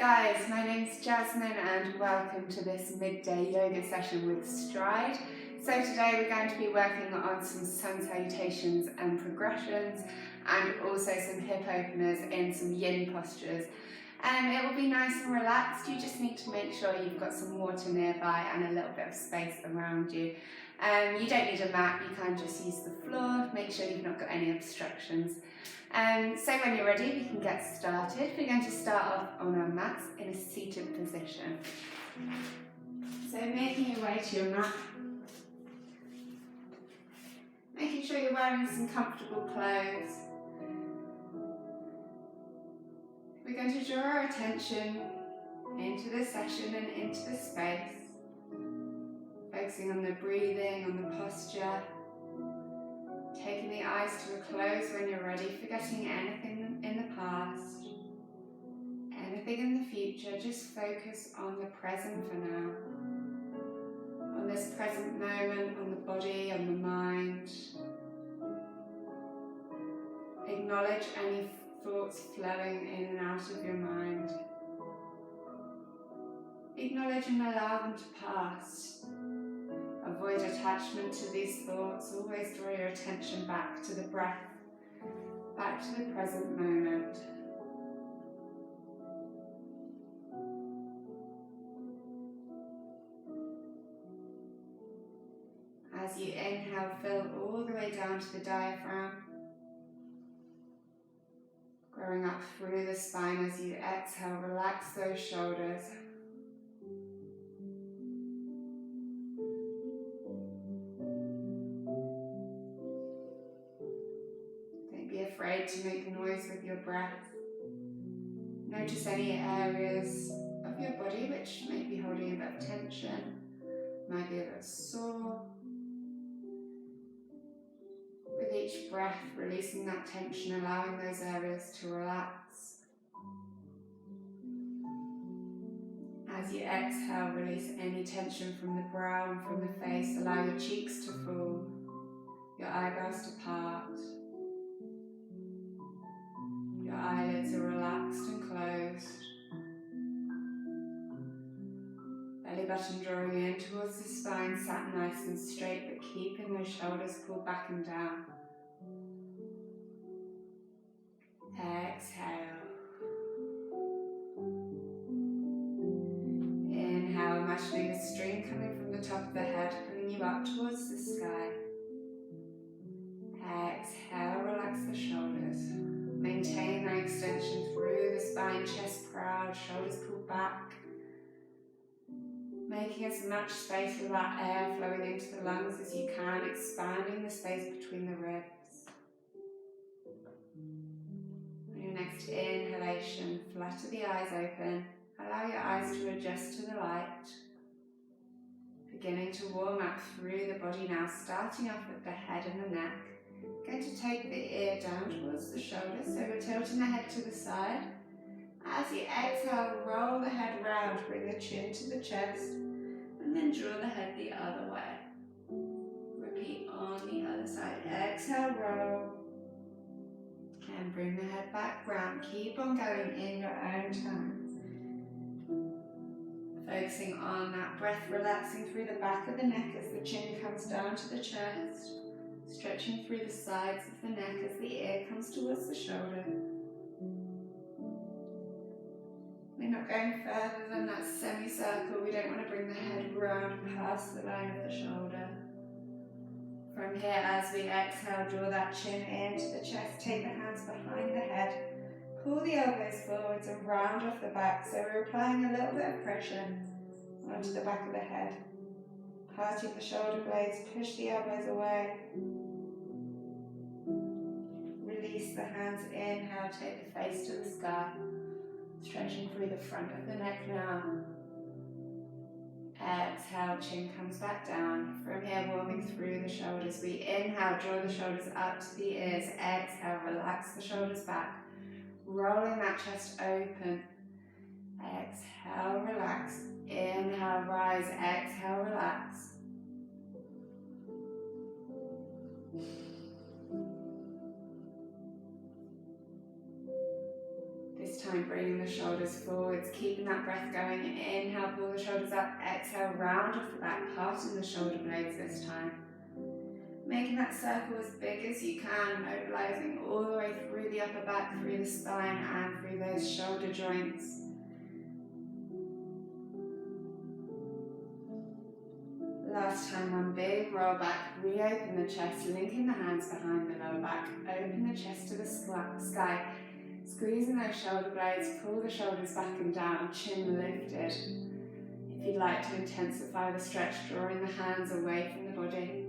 guys, my name's Jasmine and welcome to this midday yoga session with Stride. So today we're going to be working on some sun salutations and progressions and also some hip openers in some yin postures. It will be nice and relaxed. You just need to make sure you've got some water nearby and a little bit of space around you. You don't need a mat, you can just use the floor. Make sure you've not got any obstructions. So when you're ready, we can get started. We're going to start off on our mats in a seated position. So making your way to your mat. Making sure you're wearing some comfortable clothes. We're going to draw our attention into the session and into the space. Focusing on the breathing, on the posture. Taking the eyes to a close when you're ready, forgetting anything in the past, anything in the future. Just focus on the present for now. On this present moment, on the body, on the mind. Acknowledge any thoughts flowing in and out of your mind. Acknowledge and allow them to pass. Avoid attachment to these thoughts. Always draw your attention back to the breath, back to the present moment. As you inhale, fill all the way down to the diaphragm, growing up through the spine. As you exhale, relax those shoulders. Afraid to make noise with your breath. Notice any areas of your body which may be holding a bit of tension, might be a bit sore. With each breath, releasing that tension, allowing those areas to relax. As you exhale, release any tension from the brow and from the face. Allow your cheeks to fall, your eyebrows to part. Your eyelids are relaxed and closed. Belly button drawing in towards the spine, sat nice and straight, but keeping those shoulders pulled back and down. Exhale. Inhale, imagining a string coming from the top of the head, pulling you up towards the sky. Exhale, relax the shoulders. Maintain that extension through the spine, chest proud, shoulders pulled back. Making as much space with that air flowing into the lungs as you can, expanding the space between the ribs. On your next inhalation, flutter the eyes open. Allow your eyes to adjust to the light. Beginning to warm up through the body now, starting off with the head and the neck. Going to take the ear down towards the shoulder, so we're tilting the head to the side. As you exhale, roll the head round, bring the chin to the chest, and then draw the head the other way. Repeat on the other side. Exhale, roll, and bring the head back round. Keep on going in your own time. Focusing on that breath, relaxing through the back of the neck as the chin comes down to the chest. Stretching through the sides of the neck as the ear comes towards the shoulder. We're not going further than that semicircle. We don't want to bring the head round past the line of the shoulder. From here, as we exhale, draw that chin into the chest. Take the hands behind the head. Pull the elbows forwards and round off the back. So we're applying a little bit of pressure onto the back of the head. Parting the shoulder blades, push the elbows away. Release the hands, inhale, take the face to the sky. Stretching through the front of the neck now. Exhale, chin comes back down. From here, warming through the shoulders. We inhale, draw the shoulders up to the ears. Exhale, relax the shoulders back. Rolling that chest open. Exhale, relax. Inhale, rise. Exhale, relax. This time bringing the shoulders forwards, keeping that breath going. Inhale, pull the shoulders up. Exhale, round off the back, parting the shoulder blades this time. Making that circle as big as you can, mobilizing all the way through the upper back, through the spine and through those shoulder joints. Last time, one big roll back, reopen the chest, linking the hands behind the lower back, open the chest to the sky, squeezing those shoulder blades, pull the shoulders back and down, chin lifted. If you'd like to intensify the stretch, drawing the hands away from the body,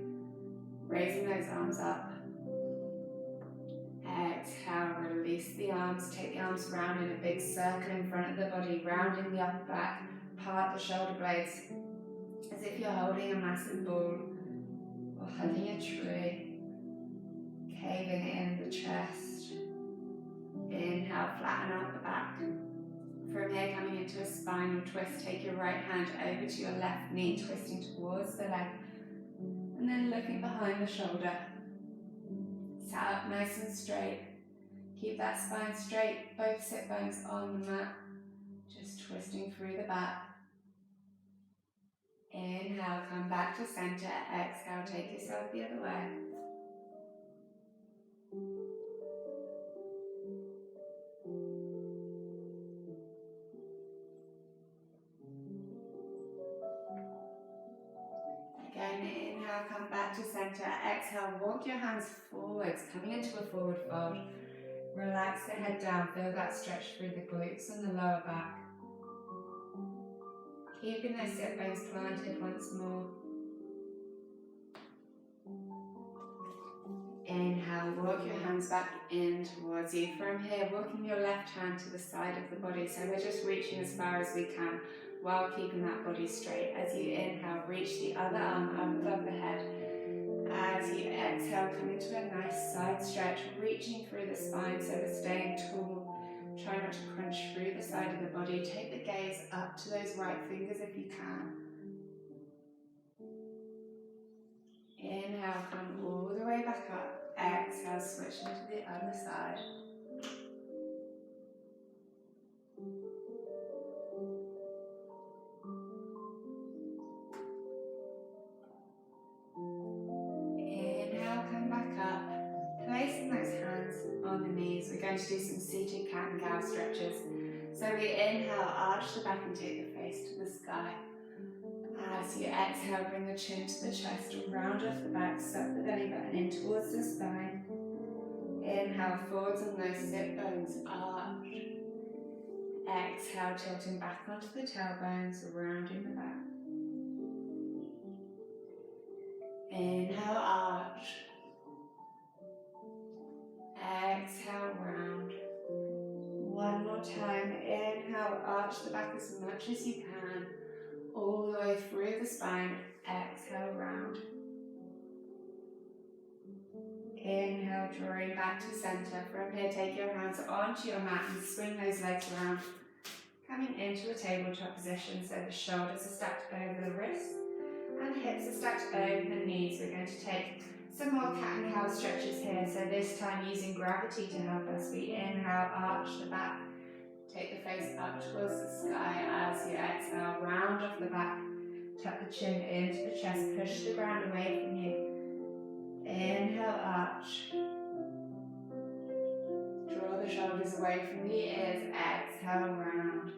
raising those arms up. Exhale, release the arms, take the arms round in a big circle in front of the body, rounding the upper back, part the shoulder blades, as if you're holding a massive ball or hugging a tree, caving in the chest. Inhale, flatten out the back. From here, coming into a spinal twist, take your right hand over to your left knee, twisting towards the leg, and then looking behind the shoulder. Sit up nice and straight. Keep that spine straight, both sit bones on the mat, just twisting through the back. Inhale, come back to center. Exhale, take yourself the other way. Again, inhale, come back to center. Exhale, walk your hands forwards, coming into a forward fold. Relax the head down, feel that stretch through the glutes and the lower back. Keeping those sit bones planted once more. Inhale, walk your hands back in towards you. From here, walking your left hand to the side of the body. So we're just reaching as far as we can while keeping that body straight. As you inhale, reach the other arm up above the head. As you exhale, come into a nice side stretch, reaching through the spine so we're staying tall. Try not to crunch through the side of the body. Take the gaze up to those right fingers if you can. Inhale, come all the way back up. Exhale, switching to the other side. Inhale, come back up. Placing those hands on the knees. We're going to do some seated cat and cow stretches. So we inhale, arch the back and take the face to the sky. As you exhale, bring the chin to the chest, round off the back, suck the belly button in towards the spine. Inhale, forwards on those sit bones, arch. Exhale, tilting back onto the tailbones, rounding the back. Inhale, arch. Exhale, round. One more time. Inhale, arch the back as much as you can, all the way through the spine. Exhale, round. Inhale, drawing back to center. From here, take your hands onto your mat and swing those legs around. Coming into a tabletop position, so the shoulders are stacked over the wrists and hips are stacked over the knees. We're going to take some more cat and cow stretches here. So this time using gravity to help us. We inhale, arch the back. Take the face up towards the sky. As you exhale, round off the back. Tuck the chin into the chest. Push the ground away from you. Inhale, arch. Draw the shoulders away from the ears. Exhale, round.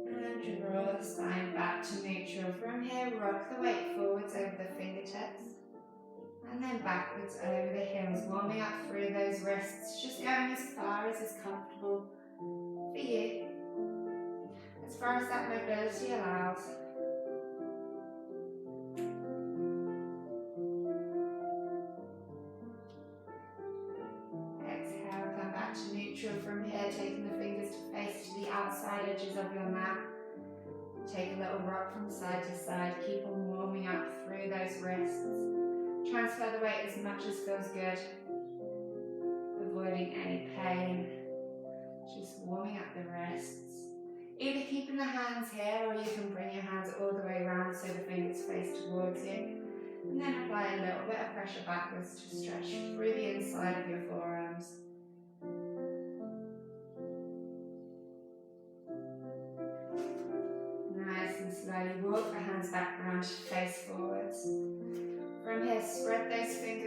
And draw the spine back to neutral. From here, rock the weight forwards over the fingertips. And then backwards over the heels, warming up through those wrists, just going as far as is comfortable for you. As far as that mobility allows. Exhale, come back to neutral. From here, taking the fingers to face to the outside edges of your mat. Take a little rock from side to side, keep on warming up through those wrists. Transfer the weight as much as feels good, avoiding any pain, just warming up the wrists. Either keeping the hands here or you can bring your hands all the way around so the fingers face towards you. And then apply a little bit of pressure backwards to stretch through the inside of your forearm.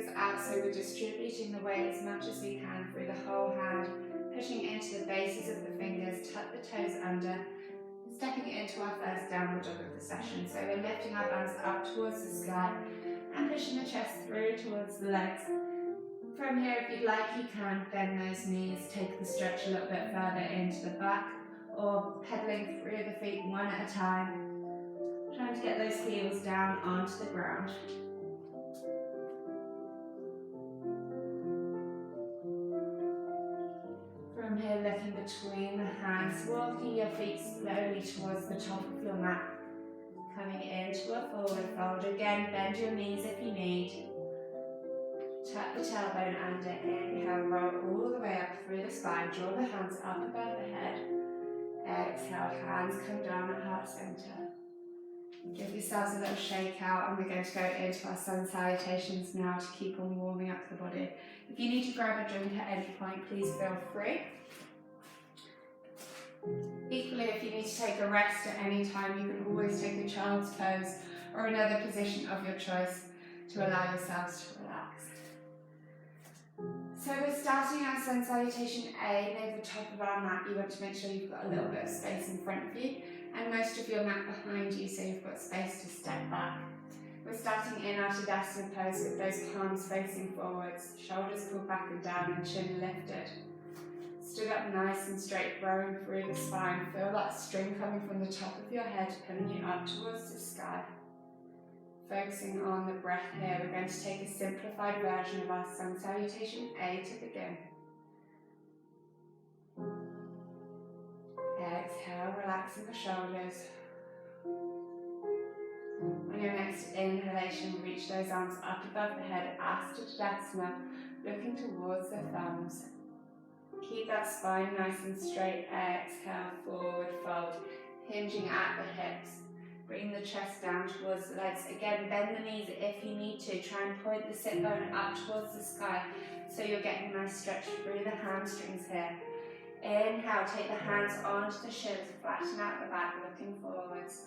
fingers out, so we're distributing the weight as much as we can through the whole hand, pushing into the bases of the fingers, tuck the toes under, stepping into our first downward dog of the session. So we're lifting our arms up towards the sky and pushing the chest through towards the legs. From here, if you'd like, you can bend those knees, take the stretch a little bit further into the back, or pedaling through the feet one at a time, trying to get those heels down onto the ground. From here, looking between the hands, walking your feet slowly towards the top of your mat, coming into a forward fold. Again, bend your knees if you need. Tuck the tailbone under, inhale, roll all the way up through the spine, draw the hands up above the head. Exhale, hands come down at heart center. Give yourselves a little shake out, and we're going to go into our sun salutations now to keep on warming up the body. If you need to grab a drink at any point, please feel free. Equally, if you need to take a rest at any time, you can always take a child's pose or another position of your choice to allow yourselves to relax. So we're starting our sun salutation A near the top of our mat. You want to make sure you've got a little bit of space in front of you and most of your mat behind you, so you've got space to step back. We're starting in our Tadasana pose with those palms facing forwards, shoulders pulled back and down and chin lifted. Stood up nice and straight, growing through the spine. Feel that string coming from the top of your head, pulling you up towards the sky. Focusing on the breath here, we're going to take a simplified version of our sun salutation A to begin. Exhale, relaxing the shoulders. On your next inhalation, reach those arms up above the head, Asta Tadasana, looking towards the thumbs. Keep that spine nice and straight. Exhale, forward fold, hinging at the hips. Bring the chest down towards the legs. Again, bend the knees if you need to. Try and point the sit bone up towards the sky so you're getting a nice stretch through the hamstrings here. Inhale, take the hands onto the shins, flatten out the back, looking forwards.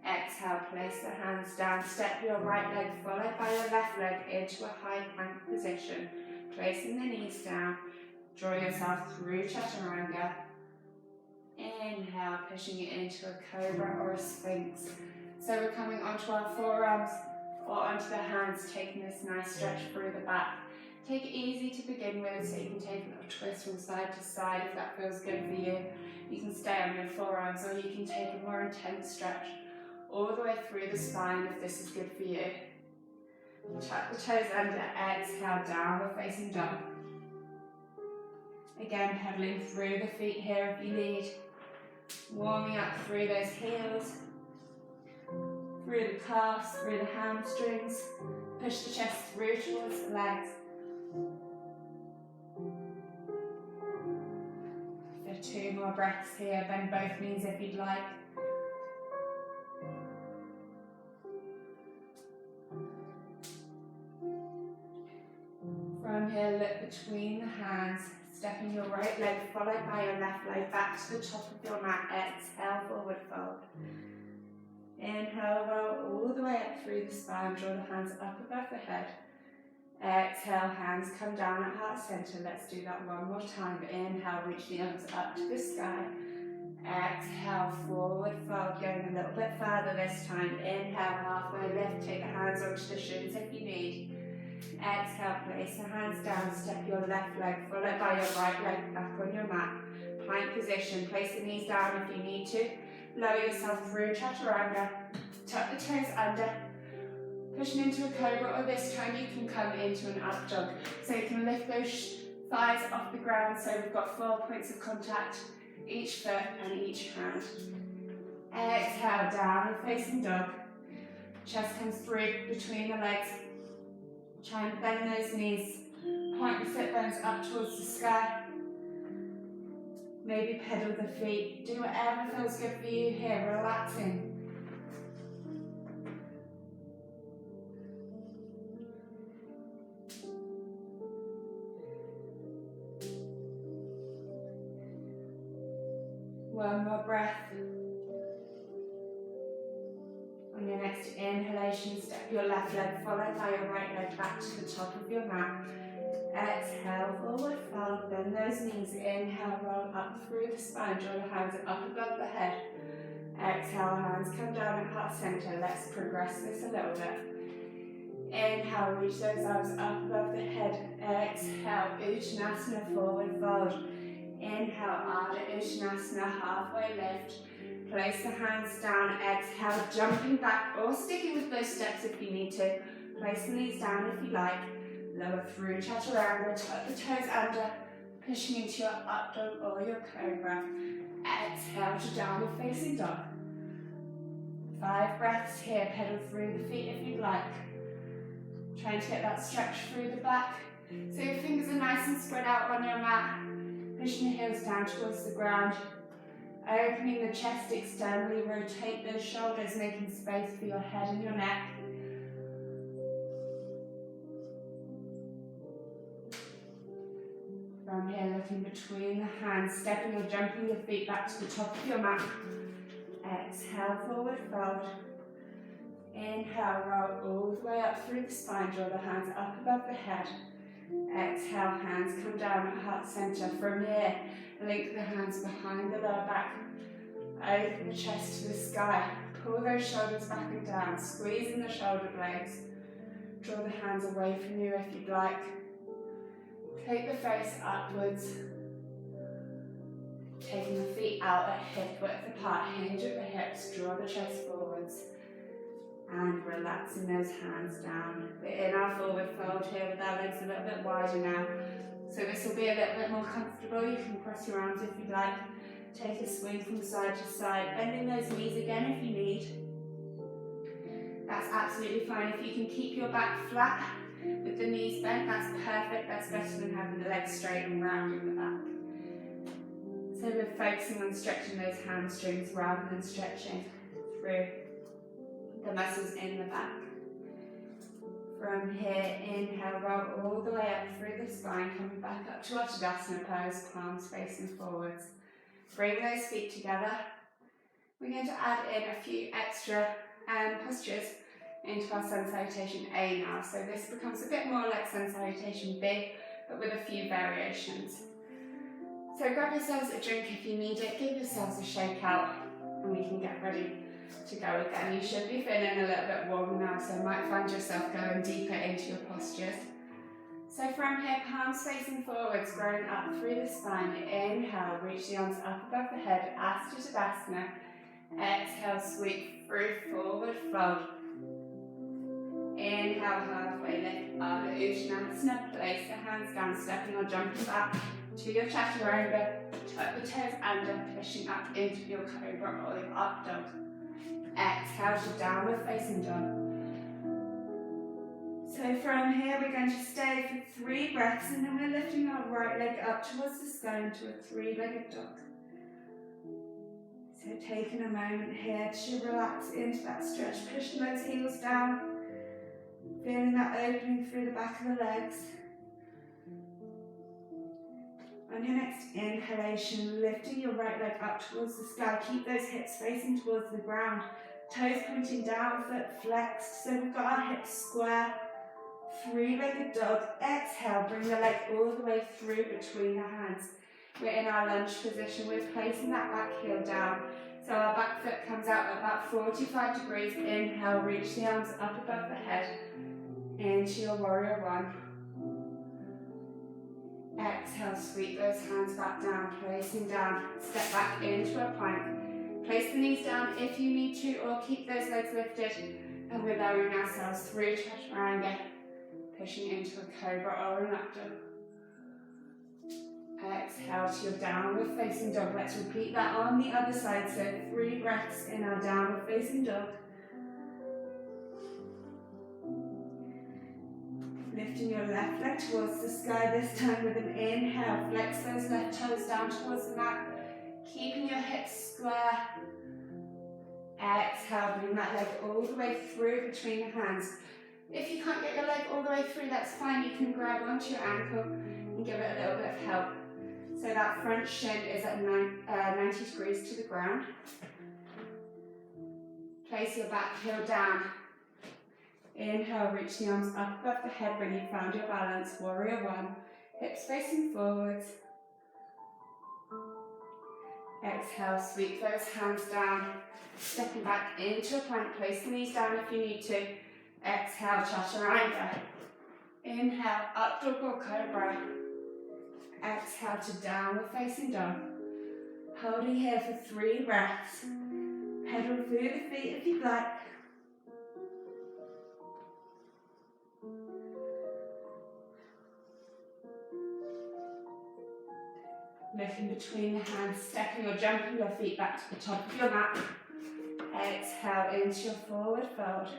Exhale, place the hands down. Step your right leg followed by your left leg into a high plank position. Placing the knees down. Draw yourself through Chaturanga. Inhale, pushing it into a cobra or a sphinx. So we're coming onto our forearms or onto the hands, taking this nice stretch through the back. Take it easy to begin with, so you can take a little twist from side to side if that feels good for you. You can stay on your forearms, or you can take a more intense stretch all the way through the spine if this is good for you. Tuck the toes under, exhale, downward facing dog. Again, pedaling through the feet here if you need. Warming up through those heels, through the calves, through the hamstrings. Push the chest through towards the legs. For 2 more breaths here, bend both knees if you'd like. From here, look between the hands, stepping your right leg followed by your left leg back to the top of your mat. Exhale, forward fold. Inhale, roll all the way up through the spine, draw the hands up above the head. Exhale, hands come down at heart center. Let's do that one more time. Inhale, reach the arms up to the sky. Exhale, forward fold, going a little bit further this time. Inhale, halfway lift, take the hands onto the shins if you need. Exhale, place the hands down, step your left leg followed by your right leg back on your mat. Plank position, place the knees down if you need to. Lower yourself through Chaturanga. Tuck the toes under. Pushing into a cobra, or this time you can come into an up dog. So you can lift those thighs off the ground, so we've got 4 points of contact, each foot and each hand. Exhale, down and facing dog. Chest comes through between the legs. Try and bend those knees. Point the sit bones up towards the sky. Maybe pedal the feet. Do whatever feels good for you here, relaxing. One more breath. On your your next inhalation, step your left leg followed by your right leg back to the top of your mat. Exhale, forward fold, bend those knees. Inhale, roll up through the spine, draw the hands up above the head. Exhale, hands come down at heart center. Let's progress this a little bit. Inhale, reach those arms up above the head. Exhale, Uttanasana, forward fold. Inhale, Ardha Uttanasana, halfway lift. Place the hands down. Exhale, jumping back or sticking with those steps if you need to. Place the knees down if you like. Lower through Chaturanga, tuck the toes under, pushing into your up dog or your cobra. Exhale to downward facing dog. 5 breaths here, pedal through the feet if you'd like. Trying to get that stretch through the back. So your fingers are nice and spread out on your mat. Pushing the heels down towards the ground. Opening the chest externally, rotate those shoulders, making space for your head and your neck. From here, looking between the hands, stepping or jumping your feet back to the top of your mat. Exhale, forward fold. Inhale, roll all the way up through the spine, draw the hands up above the head. Exhale, hands come down at heart center. From here, link the hands behind the lower back. Open the chest to the sky. Pull those shoulders back and down, squeezing the shoulder blades. Draw the hands away from you if you'd like. Take the face upwards. Taking the feet out at hip width apart, hinge at the hips, draw the chest forwards. And relaxing those hands down. We're in our forward fold here with our legs a little bit wider now. So this will be a little bit more comfortable. You can cross your arms if you'd like. Take a swing from side to side, bending those knees again if you need. That's absolutely fine. If you can keep your back flat with the knees bent, that's perfect. That's better than having the legs straight and round in the back. So we're focusing on stretching those hamstrings rather than stretching through the muscles in the back. From here, inhale, roll all the way up through the spine, coming back up to our Tadasana pose, palms facing forwards. Bring those feet together. We're going to add in a few extra postures into our Sun Salutation A now. So this becomes a bit more like Sun Salutation B, but with a few variations. So grab yourselves a drink if you need it, give yourselves a shake out, and we can get ready to go again. You should be feeling a little bit warmer now, so you might find yourself going deeper into your postures. So from here, palms facing forwards, growing up through the spine. Inhale, reach the arms up above the head, Asta Tadasana. Exhale, sweep through, forward fold. Inhale, halfway lift, Ardha Uttanasana. Place the hands down, stepping or jumping back to your Chaturanga. Tuck the toes under, pushing up into your cobra or your up dog. Exhale to downward facing dog. So from here we're going to stay for 3 breaths, and then we're lifting our right leg up towards the sky into a 3-legged dog. So taking a moment here to relax into that stretch, pushing those heels down, feeling that opening through the back of the legs. On your next inhalation, lifting your right leg up towards the sky, keep those hips facing towards the ground, toes pointing down, foot flexed, so we've got our hips square. 3-legged dog. Exhale, bring the leg all the way through between the hands. We're in our lunge position. We're placing that back heel down. So our back foot comes out at about 45 degrees. Inhale, reach the arms up above the head into your warrior 1. Exhale, sweep those hands back down, placing down. Step back into a plank. Place the knees down if you need to, or keep those legs lifted. And we're lowering ourselves through Chaturanga, pushing into a cobra or an up dog. Exhale to your downward facing dog. Let's repeat that on the other side. So 3 breaths in our downward facing dog. Lifting your left leg towards the sky, this time with an inhale. Flex those left toes down towards the mat. Keeping your hips square. Exhale, bring that leg all the way through between the hands. If you can't get your leg all the way through, that's fine. You can grab onto your ankle and give it a little bit of help. So that front shin is at 90 degrees to the ground. Place your back heel down. Inhale, reach the arms up above the head when you've found your balance. Warrior one. Hips facing forwards. Exhale, sweep those hands down. Stepping back into a plank. Place the knees down if you need to. Exhale, chaturanga. Inhale, up dog or cobra. Exhale to downward facing dog. Holding here for 3 breaths. Pedal through the feet if you'd like. Lifting between the hands, stepping or jumping your feet back to the top of your mat. Exhale into your forward fold.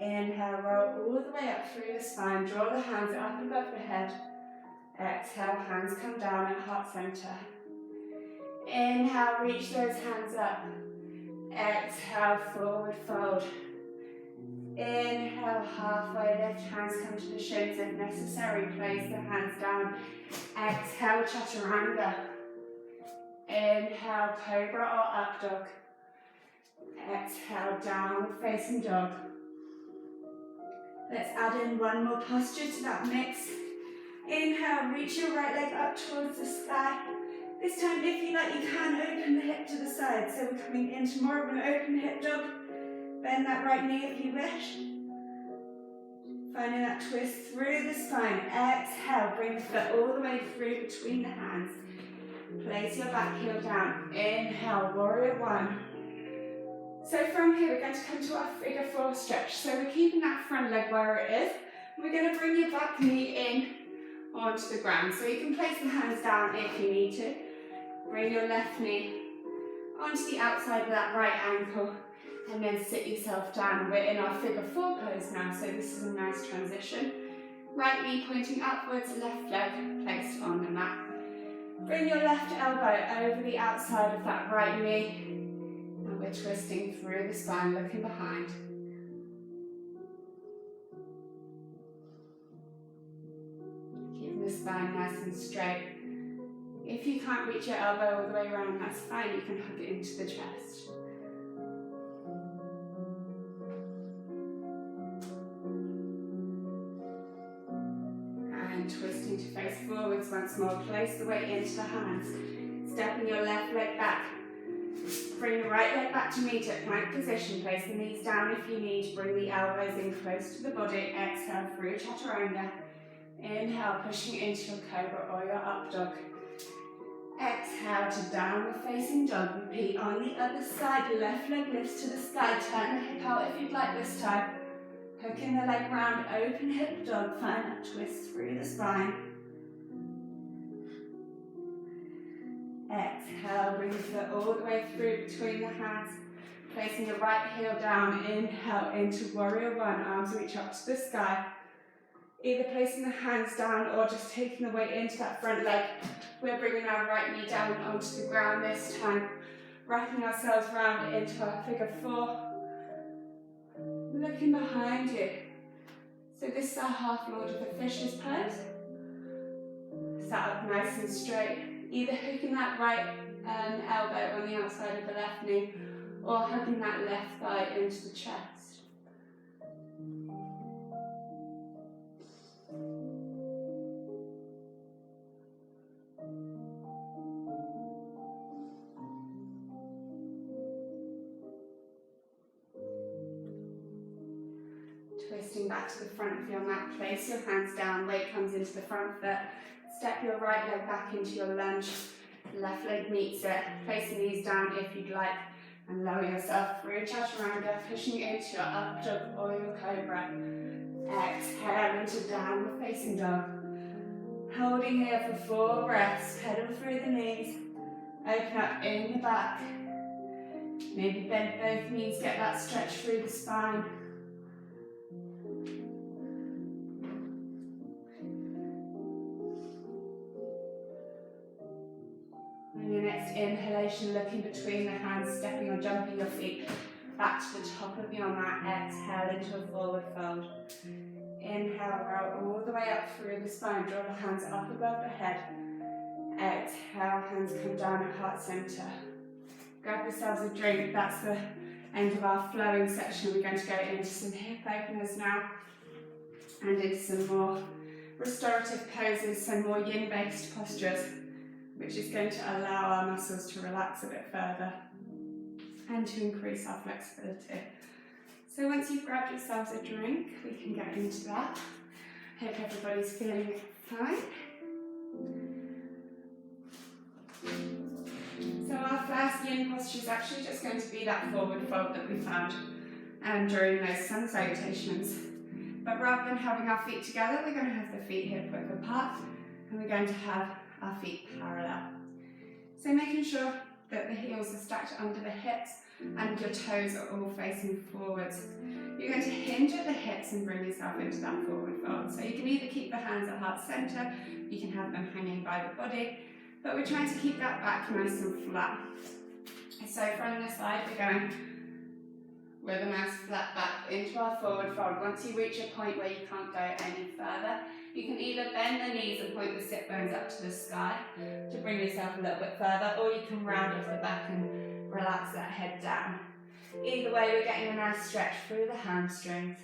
Inhale, roll all the way up through the spine. Draw the hands up above the head. Exhale, hands come down at heart center. Inhale, reach those hands up. Exhale, forward fold. Inhale, halfway lift, hands come to the shins if necessary. Place the hands down. Exhale, chaturanga. Inhale, cobra or up dog. Exhale, downward facing dog. Let's add in one more posture to that mix. Inhale, reach your right leg up towards the sky. This time, if you like, you can open the hip to the side. So we're coming into more of an open hip dog. Bend that right knee if you wish. Finding that twist through the spine. Exhale, bring the foot all the way through between the hands. Place your back heel down. Inhale, warrior one. So from here, we're going to come to our figure 4 stretch. So we're keeping that front leg where it is. We're going to bring your back knee in onto the ground. So you can place the hands down if you need to. Bring your left knee onto the outside of that right ankle. And then sit yourself down. We're in our figure 4 pose now, so this is a nice transition. Right knee pointing upwards, left leg placed on the mat. Bring your left elbow over the outside of that right knee. And we're twisting through the spine, looking behind. Keeping the spine nice and straight. If you can't reach your elbow all the way around, that's fine. You can hug it into the chest. Twisting to face forwards once more. Place the weight into the hands. Stepping your left leg back. Bring the right leg back to meet at plank position. Place the knees down if you need. Bring the elbows in close to the body. Exhale through chaturanga. Inhale, pushing into your cobra or your up dog. Exhale to downward facing dog. Repeat on the other side. Left leg lifts to the sky. Turn the hip out if you'd like this time. Hooking the leg round, open hip dog, find that twist through the spine. Exhale, bring the foot all the way through between the hands. Placing your right heel down, inhale into warrior one, arms reach up to the sky. Either placing the hands down or just taking the weight into that front leg. We're bringing our right knee down onto the ground this time. Wrapping ourselves round into our figure 4. Looking behind you. So this is our half Lord of the Fishes pose. Sat up nice and straight. Either hooking that right elbow on the outside of the left knee or hugging that left thigh into the chest. Twisting back to the front of your mat, place your hands down, weight comes into the front foot, step your right leg back into your lunge, left leg meets it, place the knees down if you'd like, and lower yourself through chaturanga, pushing into your up dog or your cobra. Exhale into downward facing dog. Holding here for 4 breaths, pedal through the knees, open up in the back, maybe bend both knees, get that stretch through the spine. Inhalation, looking between the hands, stepping or jumping your feet back to the top of your mat. Exhale into a forward fold. Inhale, roll all the way up through the spine. Draw the hands up above the head. Exhale, hands come down at heart center. Grab yourselves a drink. That's the end of our flowing section, we're going to go into some hip openers now and into some more restorative poses, some more yin-based postures, which is going to allow our muscles to relax a bit further and to increase our flexibility. So once you've grabbed yourselves a drink, we can get into that. Hope everybody's feeling fine. So our first yin posture is actually just going to be that forward fold that we found during those sun salutations. But rather than having our feet together, we're going to have the feet hip width apart, and we're going to have our feet parallel. So making sure that the heels are stacked under the hips and your toes are all facing forwards. You're going to hinge at the hips and bring yourself into that forward fold. So you can either keep the hands at heart center, you can have them hanging by the body, but we're trying to keep that back nice and flat. So from the side, we're going with a nice flat back into our forward fold. Once you reach a point where you can't go any further, you can either bend the knees and point the sit bones up to the sky to bring yourself a little bit further, or you can round off the back and relax that head down. Either way, we're getting a nice stretch through the hamstrings.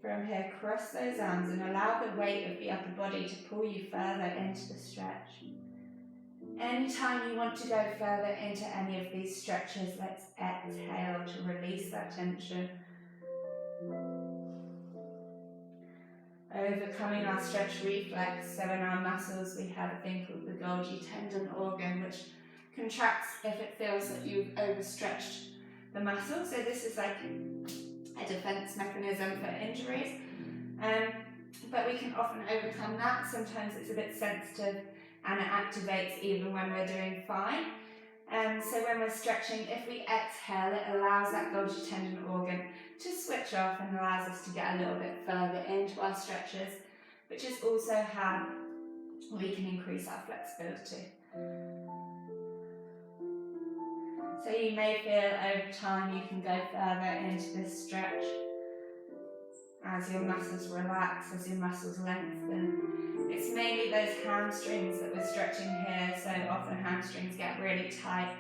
From here, cross those arms and allow the weight of the upper body to pull you further into the stretch. Anytime you want to go further into any of these stretches, let's exhale to release that tension. Overcoming our stretch reflex. So in our muscles we have a thing called the Golgi tendon organ, which contracts if it feels that you've overstretched the muscle. So this is like a defense mechanism for injuries. But we can often overcome that. Sometimes it's a bit sensitive and it activates even when we're doing fine. So when we're stretching, if we exhale, it allows that Golgi tendon organ to switch off and allows us to get a little bit further into our stretches, which is also how we can increase our flexibility. So you may feel over time you can go further into this stretch as your muscles relax, as your muscles lengthen. It's mainly those hamstrings that we're stretching here, so often hamstrings get really tight,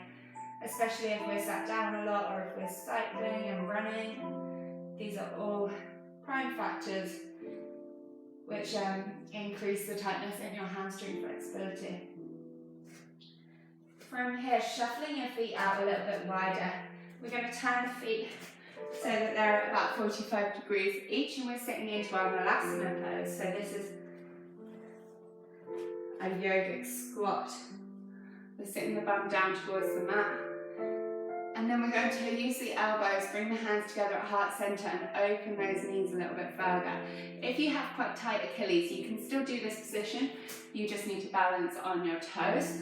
especially if we're sat down a lot or if we're cycling and running. These are all prime factors which increase the tightness in your hamstring flexibility. From here, shuffling your feet out a little bit wider, we're going to turn the feet so that they're at about 45 degrees each, and we're sitting into our Malasana pose. So this is a yogic squat. We're sitting the bum down towards the mat. And then we're going to use the elbows, bring the hands together at heart center and open those knees a little bit further. If you have quite tight Achilles, you can still do this position. You just need to balance on your toes.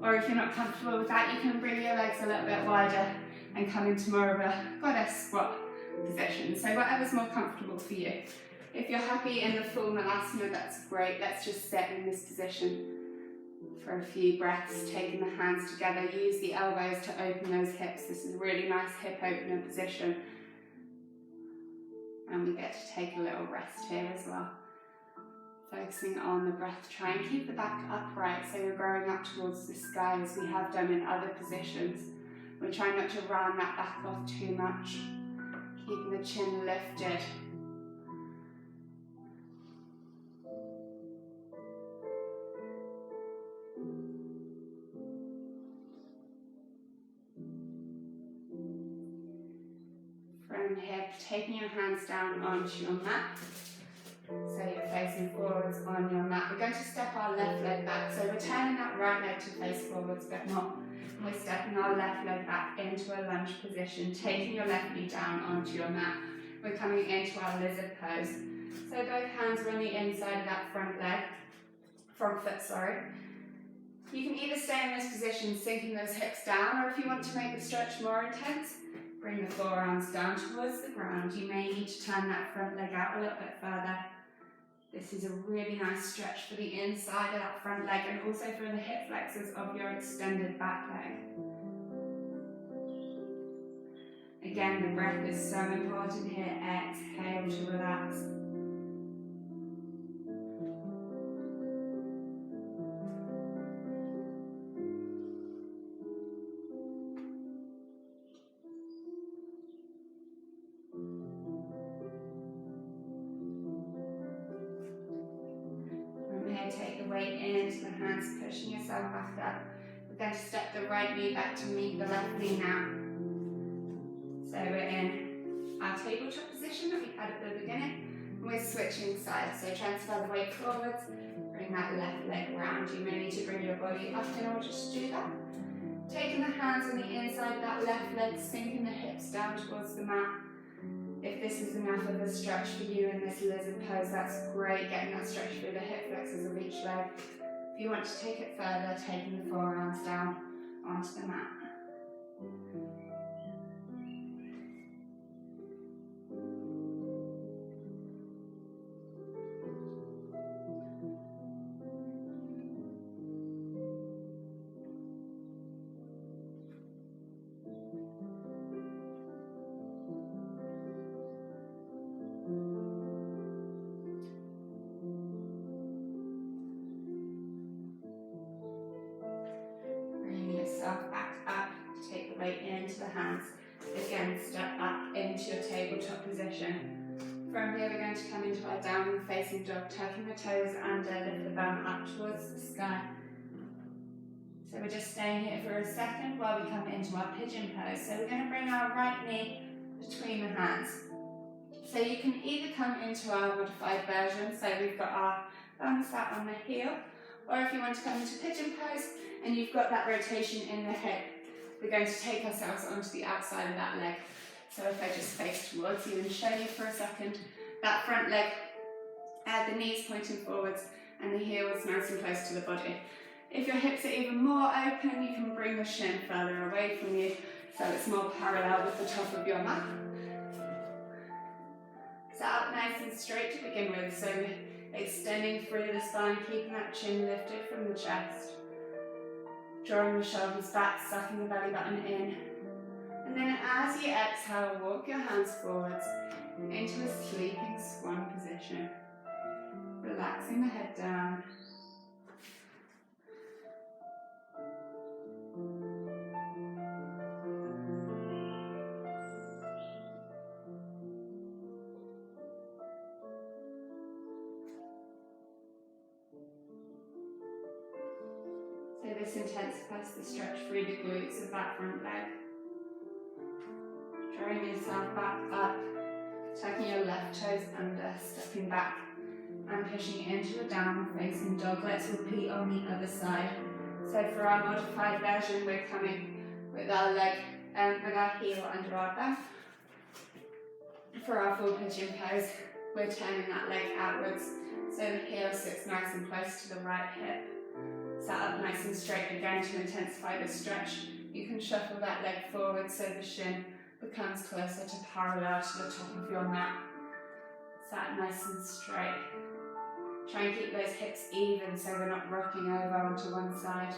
Or if you're not comfortable with that, you can bring your legs a little bit wider and come into more of a goddess squat position. So whatever's more comfortable for you. If you're happy in the full Malasana, that's great. Let's just sit in this position for a few breaths, taking the hands together. Use the elbows to open those hips. This is a really nice hip opener position. And we get to take a little rest here as well. Focusing on the breath. Try and keep the back upright so you're growing up towards the sky as we have done in other positions. We're trying not to round that back off too much. Keeping the chin lifted. From here, taking your hands down onto your mat. So you're facing forwards on your mat. We're going to step our left leg back. So we're turning that right leg to face forwards a bit more. We're stepping our left leg back into a lunge position, taking your left knee down onto your mat. We're coming into our lizard pose. So both hands are on the inside of that front foot, sorry. You can either stay in this position, sinking those hips down, or if you want to make the stretch more intense, bring the forearms down towards the ground. You may need to turn that front leg out a little bit further. This is a really nice stretch for the inside of that front leg and also for the hip flexors of your extended back leg. Again, the breath is so important here. Exhale to relax. into the hands, pushing yourself back up. We're going to step the right knee back to meet the left knee now. So we're in our tabletop position that we had at the beginning. We're switching sides, so transfer the weight forwards, bring that left leg round. You may need to bring your body up in order to do that. Taking the hands on the inside of that left leg, sinking the hips down towards the mat. If this is enough of a stretch for you in this lizard pose, that's great, getting that stretch through the hip flexors of each leg. If you want to take it further, taking the forearms down onto the mat. Back up, take the weight into the hands. Again, step back into your tabletop position. From here, we're going to come into our downward facing dog, tucking the toes under, lift the bum up towards the sky. So we're just staying here for a second while we come into our pigeon pose. So we're going to bring our right knee between the hands. So you can either come into our modified version, so we've got our bum sat on the heel, or if you want to come into pigeon pose and you've got that rotation in the hip, we're going to take ourselves onto the outside of that leg. So if I just face towards you and show you for a second, that front leg, the knees pointing forwards and the heels nice and close to the body. If your hips are even more open, you can bring the shin further away from you so it's more parallel with the top of your mat. So up nice and straight to begin with, so extending through the spine, keeping that chin lifted from the chest. Drawing the shoulders back, sucking the belly button in. And then as you exhale, walk your hands forwards into a sleeping swan position. Relaxing the head down. So this intensifies the stretch through the glutes of that front leg. Drawing yourself back up, tucking your left toes under, stepping back and pushing into a downward facing dog. Let's repeat on the other side. So for our modified version, we're coming with our leg with our heel under our bum. For our full pigeon pose, we're turning that leg outwards so the heel sits nice and close to the right hip. Sat up nice and straight again to intensify the stretch. You can shuffle that leg forward so the shin becomes closer to parallel to the top of your mat. Sat nice and straight. Try and keep those hips even so we're not rocking over onto one side.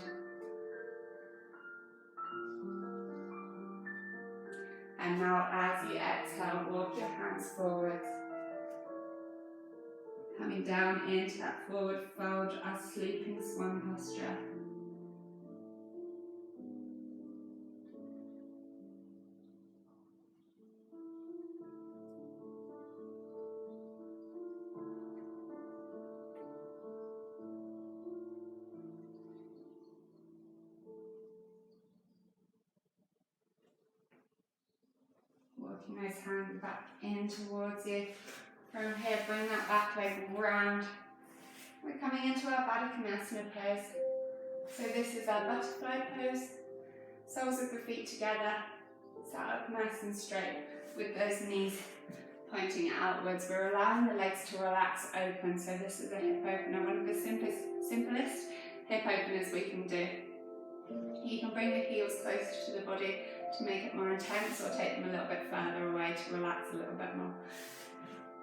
And now as you exhale, walk your hands forward. Coming down into that forward fold, our sleeping swan posture. Walking those hands back in towards you. From here, bring that back leg round. We're coming into our Baddha Konasana pose. So this is our butterfly pose. Soles of the feet together, sat up nice and straight with those knees pointing outwards. We're allowing the legs to relax open. So this is a hip opener, one of the simplest hip openers we can do. You can bring the heels closer to the body to make it more intense, or take them a little bit further away to relax a little bit more.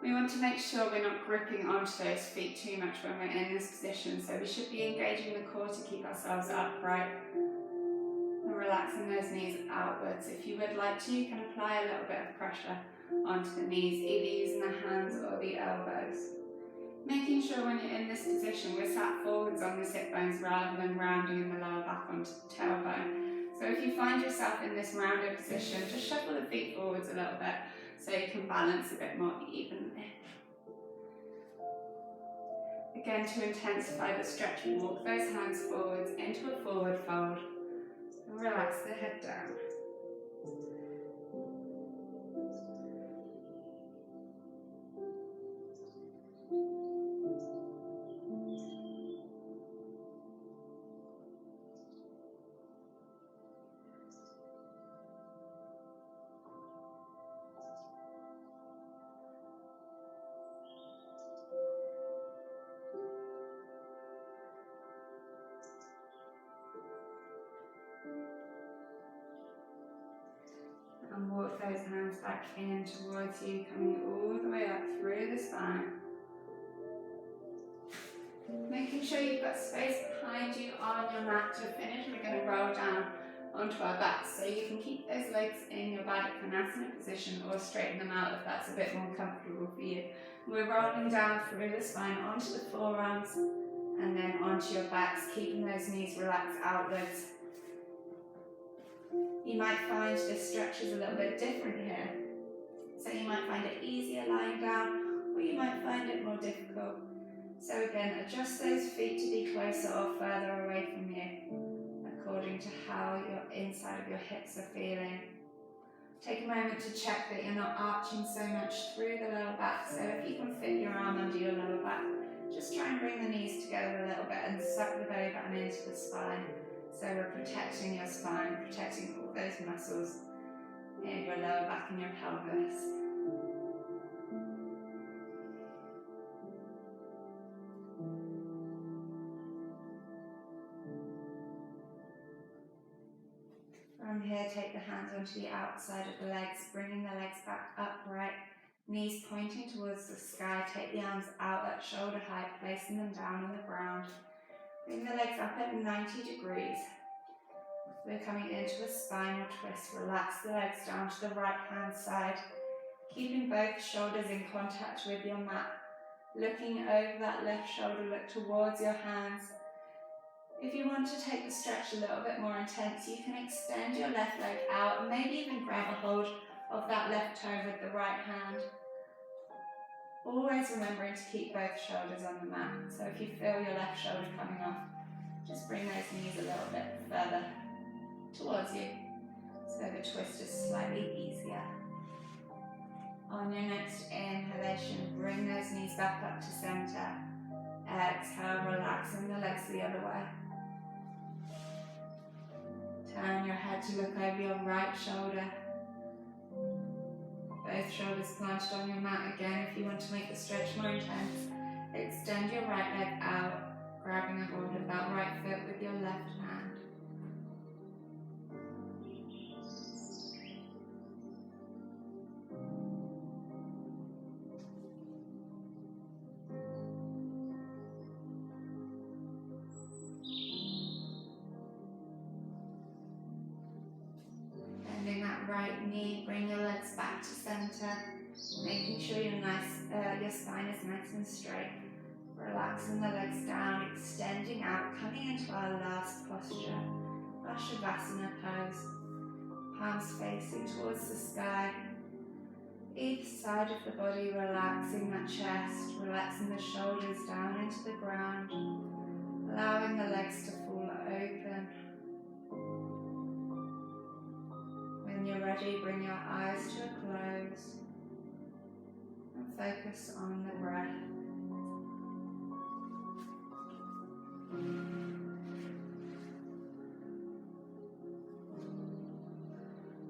We want to make sure we're not gripping onto those feet too much when we're in this position, so we should be engaging the core to keep ourselves upright and relaxing those knees outwards. If you would like to, you can apply a little bit of pressure onto the knees, either using the hands or the elbows. Making sure when you're in this position, we're sat forwards on the sit bones rather than rounding in the lower back onto the tailbone. So if you find yourself in this rounded position, just shuffle the feet forwards a little bit so you can balance a bit more evenly. Again, to intensify the stretch, walk those hands forwards into a forward fold and relax the head down. And walk those hands back in towards you, coming all the way up through the spine. Making sure you've got space behind you on your mat to finish. We're going to roll down onto our backs, so you can keep those legs in your Baddha Konasana position or straighten them out if that's a bit more comfortable for you. We're rolling down through the spine onto the forearms and then onto your backs, keeping those knees relaxed outwards. You might find this stretch is a little bit different here. So you might find it easier lying down, or you might find it more difficult. So again, adjust those feet to be closer or further away from you, according to how your inside of your hips are feeling. Take a moment to check that you're not arching so much through the lower back. So if you can fit your arm under your lower back, just try and bring the knees together a little bit and suck the belly button into the spine. So we're protecting your spine, protecting all those muscles in your lower back and your pelvis. From here, take the hands onto the outside of the legs, bringing the legs back upright, knees pointing towards the sky. Take the arms out at shoulder height, placing them down on the ground. Bring the legs up at 90 degrees. We're coming into a spinal twist. Relax the legs down to the right hand side, keeping both shoulders in contact with your mat. Looking over that left shoulder, look towards your hands. If you want to take the stretch a little bit more intense, you can extend your left leg out and maybe even grab a hold of that left toe with the right hand. Always remembering to keep both shoulders on the mat. So if you feel your left shoulder coming off, just bring those knees a little bit further towards you, so the twist is slightly easier. On your next inhalation, bring those knees back up to center. Exhale, relaxing the legs the other way. Turn your head to look over your right shoulder. Both shoulders planted on your mat. Again, if you want to make the stretch more intense, extend your right leg out, grabbing a hold of that right foot with your left hand. Bending that right knee, bring your legs back to center, making sure your spine is nice and straight. Relaxing the legs down, extending out, coming into our last posture, our Shavasana pose. Palms facing towards the sky. Each side of the body, relaxing that chest, relaxing the shoulders down into the ground, allowing the legs to fall open. When you're ready, bring your eyes to a close and focus on the breath.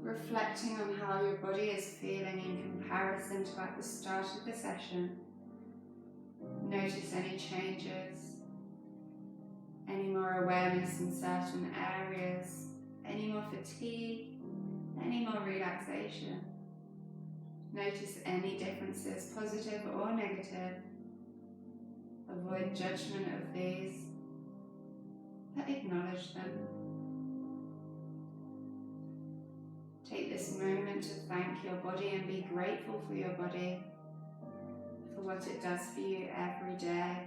Reflecting on how your body is feeling in comparison to at the start of the session. Notice any changes, any more awareness in certain areas, any more fatigue, any more relaxation. Notice any differences, positive or negative. Avoid judgment of these, but acknowledge them. Take this moment to thank your body and be grateful for your body, for what it does for you every day,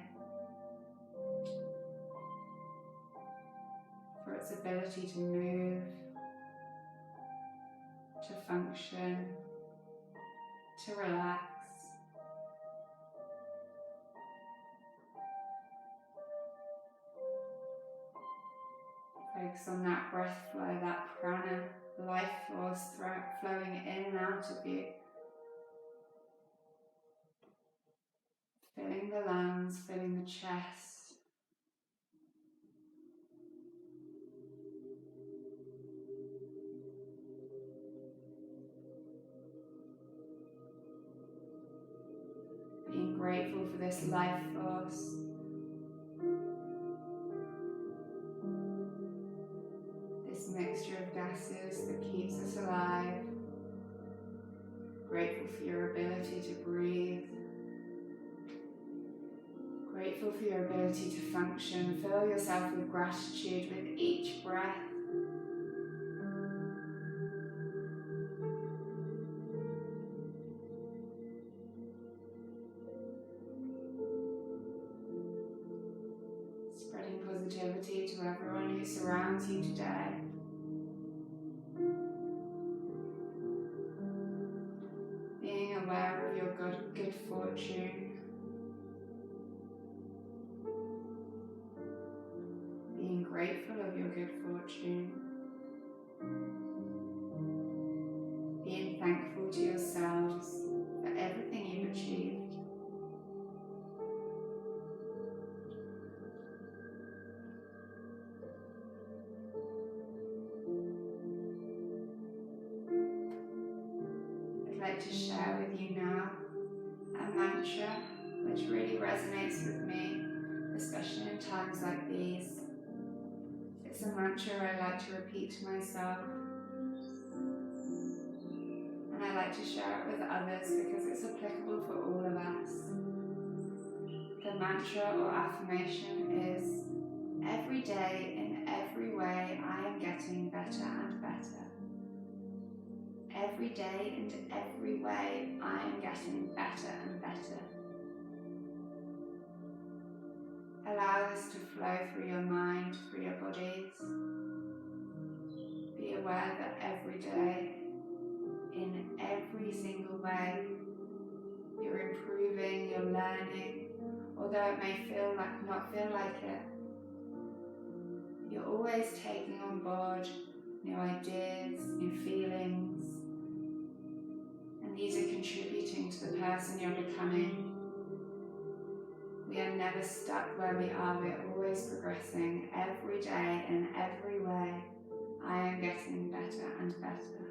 for its ability to move, to function, to relax. Focus on that breath flow, that prana, life force flowing in and out of you. Filling the lungs, filling the chest. Being grateful for this life force. This mixture of gases that keeps us alive. Grateful for your ability to breathe. Grateful for your ability to function. Fill yourself with gratitude with each breath. Spreading positivity to everyone who surrounds you today. Being aware of your good fortune. Being grateful of your good fortune. Being thankful to yourselves for everything you've achieved. I'd like to share with you now a mantra which really resonates with me, especially in times like these. It's a mantra I like to repeat to myself, and I like to share it with others because it's applicable for all of us. The mantra or affirmation is, every day in every way I am getting better and better. Every day and every way I am getting better and better. Allow this to flow through your mind, through your bodies. Be aware that every day, in every single way, you're improving, you're learning, although it may not feel like it. You're always taking on board new ideas, new feelings, and these are contributing to the person you're becoming. We are never stuck where we are, we're always progressing every day in every way. I am getting better and better.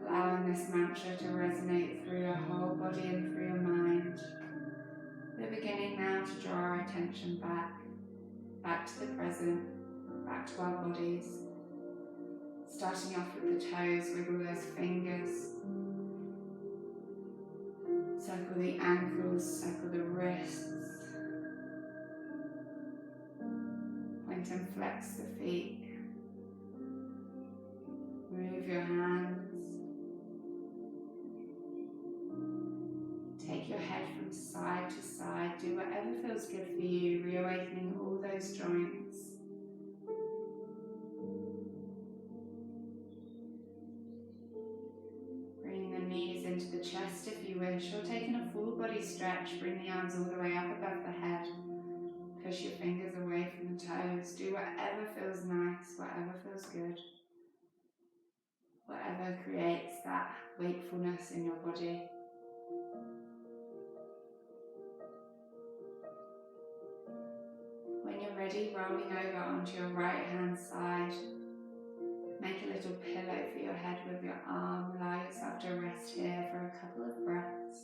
Allowing this mantra to resonate through your whole body and through your mind. We're beginning now to draw our attention back to the present, back to our bodies. Starting off with the toes, wiggle those fingers. Circle the ankles, circle the wrists. Point and flex the feet. Move your hands. Take your head from side to side. Do whatever feels good for you, reawakening all those joints. Bringing the knees into the chest if you wish, or taking a full body stretch, bring the arms all the way up above the head. Push your fingers away from the toes. Do whatever feels nice, whatever feels good. Whatever creates that wakefulness in your body. When you're ready, rolling over onto your right hand side. Make a little pillow for your head with your arm. Allow yourself to rest here for a couple of breaths.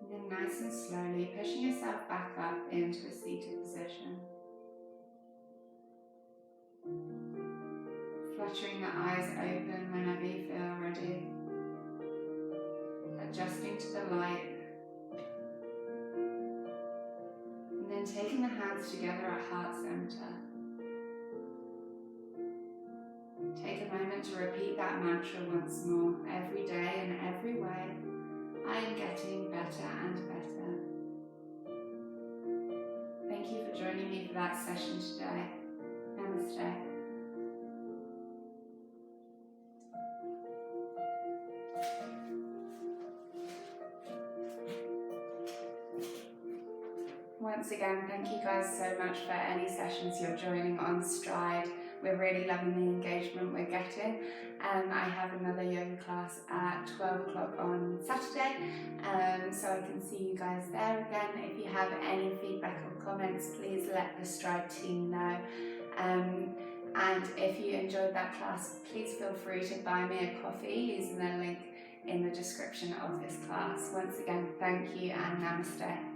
And then nice and slowly, pushing yourself back up into a seated position. Fluttering the eyes open whenever you feel ready. Adjusting to the light. And then taking the hands together at heart center. Take a moment to repeat that mantra once more. Every day and every way, I am getting better and better. Thank you for joining me for that session today. Namaste. again, thank you guys so much for any sessions you're joining on Stride. We're really loving the engagement we're getting. I have another yoga class at 12 o'clock on Saturday, so I can see you guys there again. If you have any feedback or comments, please let the Stride team know. And if you enjoyed that class, please feel free to buy me a coffee using the link in the description of this class. Once again, thank you and namaste.